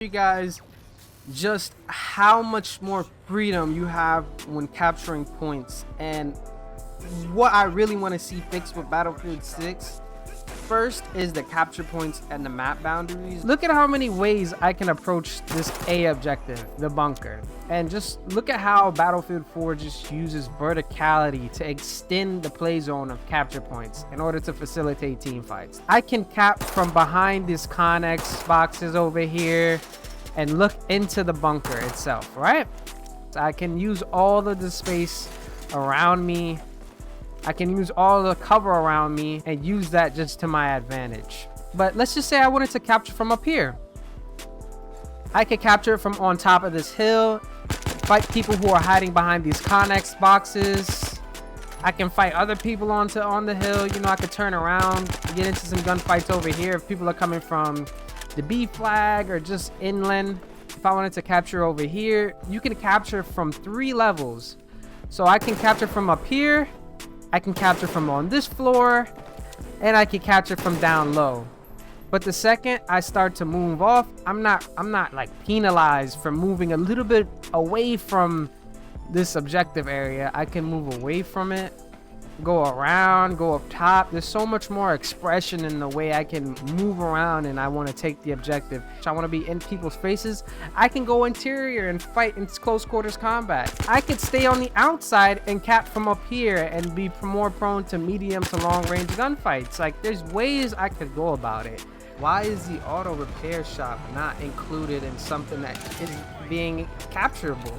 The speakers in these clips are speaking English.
You guys just how much more freedom you have when capturing points, and what I really want to see fixed with Battlefield 6 first is the capture points and the map boundaries. Look at how many ways I can approach this A objective, the bunker, and just look at how Battlefield 4 just uses verticality to extend the play zone of capture points in order to facilitate team fights. I can cap from behind these Connex boxes over here and look into the bunker itself, right? So I can use all of the space around me. I can use all the cover around me and use that just to my advantage. But let's just say I wanted to capture from up here. I could capture it from on top of this hill, fight people who are hiding behind these Connex boxes. I can fight other people on the hill. You know, I could turn around, get into some gunfights over here if people are coming from the B flag or just inland. If I wanted to capture over here, you can capture from 3 levels. So I can capture from up here, I can capture from on this floor, and I can capture from down low. But the second I start to move off, I'm not like penalized for moving a little bit away from this objective area. I can move away from it, go around, go up top. There's so much more expression in the way I can move around, and I want to take the objective. I want to be in people's faces. I can go interior and fight in close quarters combat. I could stay on the outside and cap from up here and be more prone to medium to long range gunfights. Like, there's ways I could go about it. Why is the auto repair shop not included in something that is being capturable?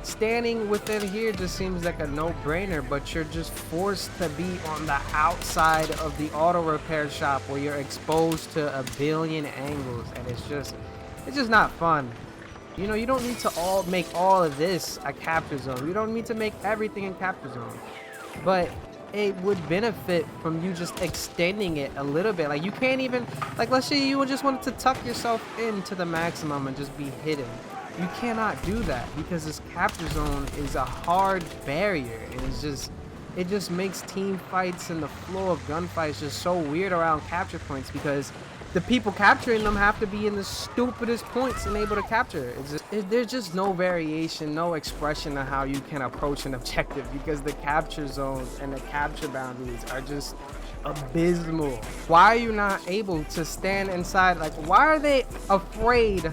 Standing within here just seems like a no-brainer, but you're just forced to be on the outside of the auto repair shop where you're exposed to a billion angles, and it's just not fun. You know, you don't need to make all of this a capture zone. You don't need to make everything in capture zone, but it would benefit from you just extending it a little bit. Like, you can't even, like, let's say you just wanted to tuck yourself into the maximum and just be hidden. You cannot do that because this capture zone is a hard barrier, and it just makes team fights and the flow of gunfights just so weird around capture points, because the people capturing them have to be in the stupidest points and able to capture. There's just no variation, no expression of how you can approach an objective, because the capture zones and the capture boundaries are just abysmal. Why are you not able to stand inside? Like, why are they afraid?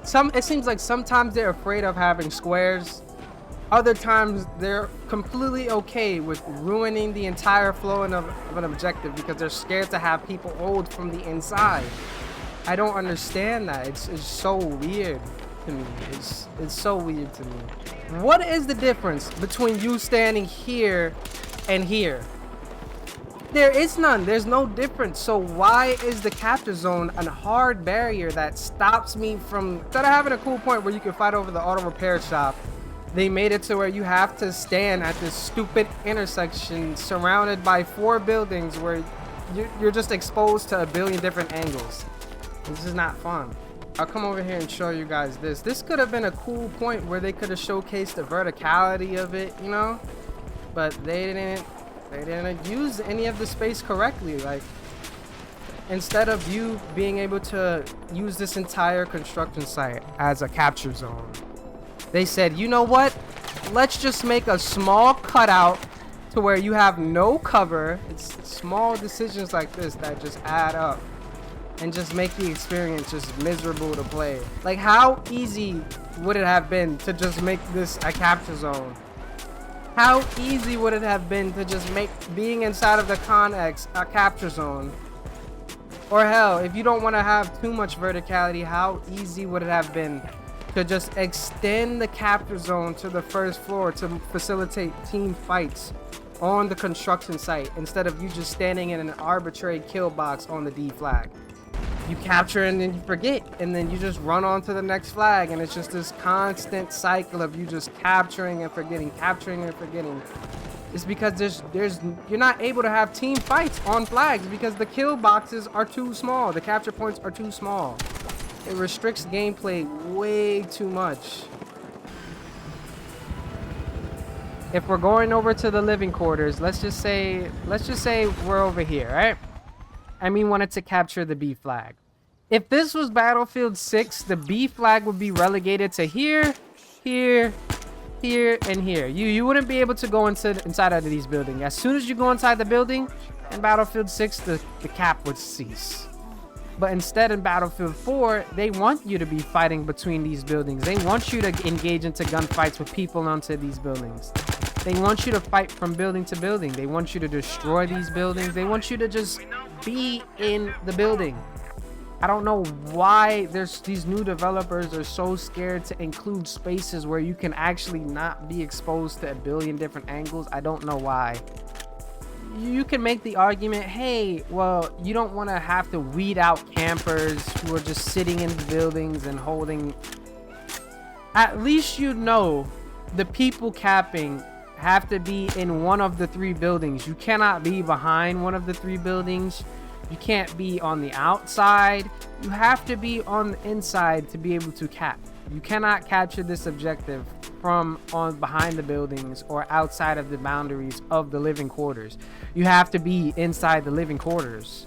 It seems like sometimes they're afraid of having squares. Other times they're completely okay with ruining the entire flow of an objective because they're scared to have people hold from the inside. I don't understand that. It's so weird to me. It's so weird to me. What is the difference between you standing here and here? There is none. There's no difference. So why is the capture zone a hard barrier that stops me from, instead of having a cool point where you can fight over the auto repair shop, they made it to where you have to stand at this stupid intersection surrounded by 4 buildings where you're just exposed to a billion different angles. This is not fun. I'll come over here and show you guys this. This could have been a cool point where they could have showcased the verticality of it, you know, but they didn't use any of the space correctly. Like, instead of you being able to use this entire construction site as a capture zone, they said, you know what, let's just make a small cutout to where you have no cover. It's small decisions like this that just add up and just make the experience just miserable to play. Like, how easy would it have been to just make this a capture zone? How easy would it have been to just make being inside of the Connex a capture zone? Or hell, if you don't want to have too much verticality, how easy would it have been to just extend the capture zone to the first floor to facilitate team fights on the construction site, instead of you just standing in an arbitrary kill box on the D flag? You capture and then you forget, and then you just run on to the next flag, and it's just this constant cycle of you just capturing and forgetting, capturing and forgetting. It's because you're not able to have team fights on flags because the kill boxes are too small, the capture points are too small. It restricts gameplay way too much. If we're going over to the living quarters, let's just say we're over here, right? And we wanted to capture the B flag. If this was Battlefield 6, the B flag would be relegated to here, here, here, and here. You wouldn't be able to go inside of these buildings. As soon as you go inside the building in Battlefield 6, the cap would cease. But instead in Battlefield 4, they want you to be fighting between these buildings. They want you to engage into gunfights with people onto these buildings. They want you to fight from building to building. They want you to destroy these buildings. They want you to just be in the building. I don't know why these new developers are so scared to include spaces where you can actually not be exposed to a billion different angles. I don't know why. You can make the argument, hey, well, you don't want to have to weed out campers who are just sitting in the buildings and holding. At least you know the people capping have to be in one of the 3 buildings. You cannot be behind one of the 3 buildings. You can't be on the outside. You have to be on the inside to be able to cap. You cannot capture this objective from behind the buildings or outside of the boundaries of the living quarters. You have to be inside the living quarters.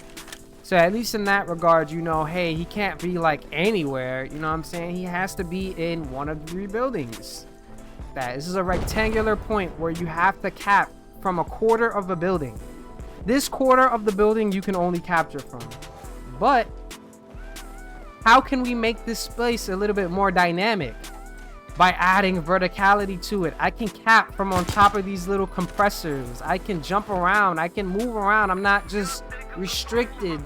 So at least in that regard, you know, hey, he can't be like anywhere. You know what I'm saying? He has to be in one of the 3 buildings. This is a rectangular point where you have to cap from a quarter of a building. This quarter of the building you can only capture from. But how can we make this space a little bit more dynamic? By adding verticality to it. I can cap from on top of these little compressors. I can jump around. I can move around. I'm not just restricted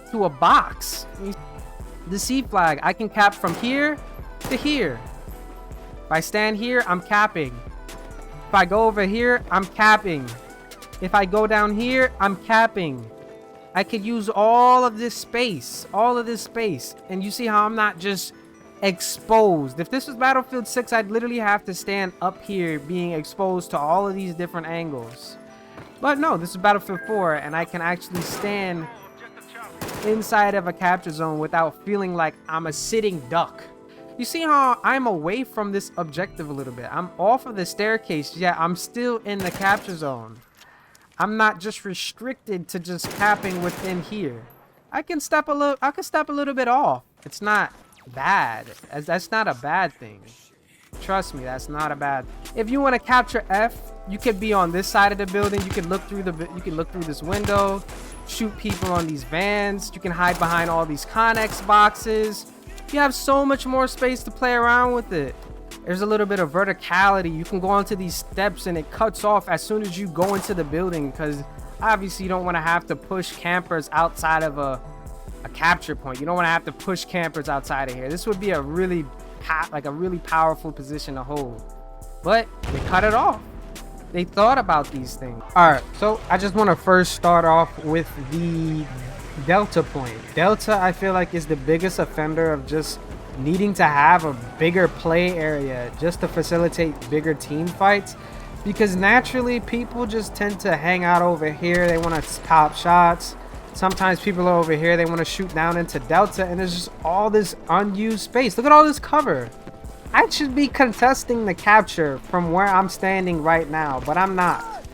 to a box. The C flag, I can cap from here to here. If I stand here, I'm capping. If I go over here, I'm capping. If I go down here, I'm capping. I could use all of this space. And you see how I'm not just exposed. If this was Battlefield 6, I'd literally have to stand up here being exposed to all of these different angles. But no, this is Battlefield 4, and I can actually stand inside of a capture zone without feeling like I'm a sitting duck. You see how I'm away from this objective a little bit. I'm off of the staircase, yet I'm still in the capture zone. I'm not just restricted to just capping within here. I can step a little bit off. It's not bad. That's not a bad thing. Trust me, that's not a bad. If you want to capture F, you could be on this side of the building. You can look through this window, shoot people on these vans. You can hide behind all these Connex boxes. You have so much more space to play around with it. There's a little bit of verticality. You can go onto these steps and it cuts off as soon as you go into the building, because obviously you don't want to have to push campers outside of a capture point. You don't want to have to push campers outside of here. This would be a really powerful position to hold. But they cut it off. They thought about these things. Alright, so I just want to first start off with the Delta point. Delta, I feel like, is the biggest offender of just needing to have a bigger play area just to facilitate bigger team fights, because naturally people just tend to hang out over here. They want to pop shots. Sometimes people are over here, they want to shoot down into Delta, and there's just all this unused space. Look at all this cover. I should be contesting the capture from where I'm standing right now, but I'm not.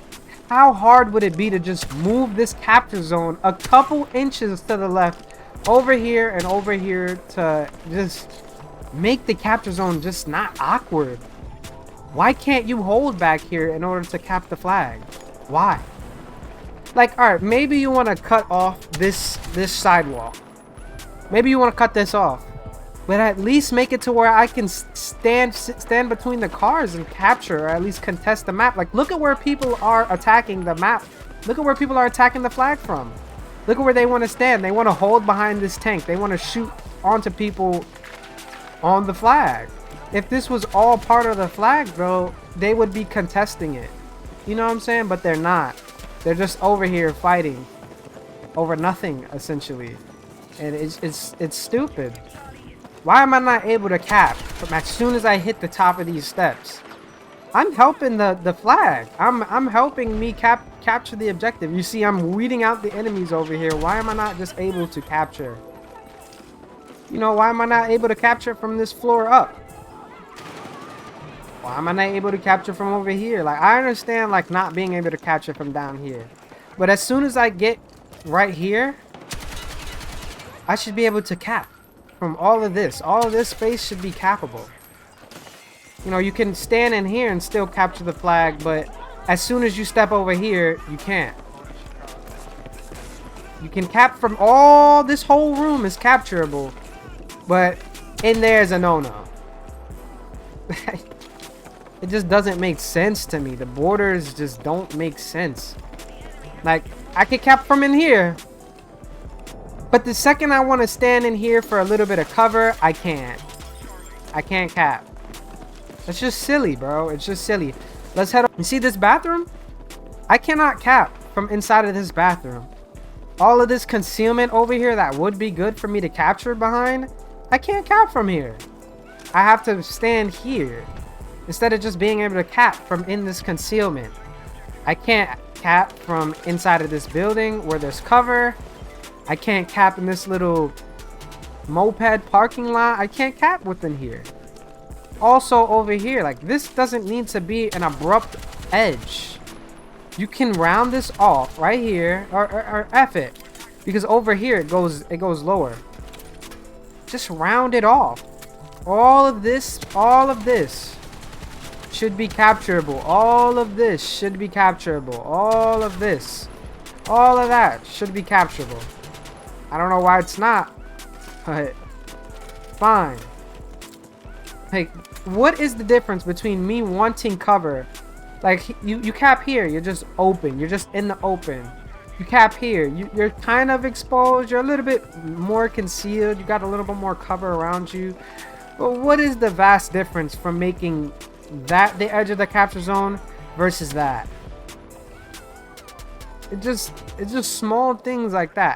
How hard would it be to just move this capture zone a couple inches to the left, over here and over here, to just make the capture zone just not awkward? Why can't you hold back here in order to cap the flag? Why? Like, alright, maybe you want to cut off this sidewalk. Maybe you want to cut this off. But at least make it to where I can stand between the cars and capture, or at least contest the map. Like, look at where people are attacking the map. Look at where people are attacking the flag from. Look at where they want to stand. They want to hold behind this tank. They want to shoot onto people on the flag. If this was all part of the flag, bro, they would be contesting it. You know what I'm saying? But they're not. They're just over here fighting over nothing, essentially. And it's stupid. Why am I not able to cap from as soon as I hit the top of these steps? I'm helping the flag. I'm helping me capture the objective. You see, I'm weeding out the enemies over here. Why am I not just able to capture? You know, why am I not able to capture from this floor up? Why am I not able to capture from over here? Like, I understand, like, not being able to capture from down here. But as soon as I get right here, I should be able to cap from all of this. All of this space should be cappable. You know, you can stand in here and still capture the flag, but as soon as you step over here, you can't. You can cap from all, this whole room is capturable, but in there is a no-no. It just doesn't make sense to me. The borders just don't make sense. Like, I can cap from in here, but the second I want to stand in here for a little bit of cover, I can't. I can't cap. It's just silly, bro. It's just silly. Let's head up. You see this bathroom? I cannot cap from inside of this bathroom. All of this concealment over here that would be good for me to capture behind, I can't cap from here. I have to stand here instead of just being able to cap from in this concealment. I can't cap from inside of this building where there's cover. I can't cap in this little moped parking lot. I can't cap within here. Also over here, like, this doesn't need to be an abrupt edge. You can round this off right here, or F it, because over here it goes lower. Just round it off. All of this should be capturable. All of this should be capturable. All of this, all of that should be capturable. I don't know why it's not, but fine. Like, what is the difference between me wanting cover? Like, you cap here, you're just open. You're just in the open. You cap here, you're kind of exposed. You're a little bit more concealed. You got a little bit more cover around you. But what is the vast difference from making that the edge of the capture zone versus that? It's just small things like that.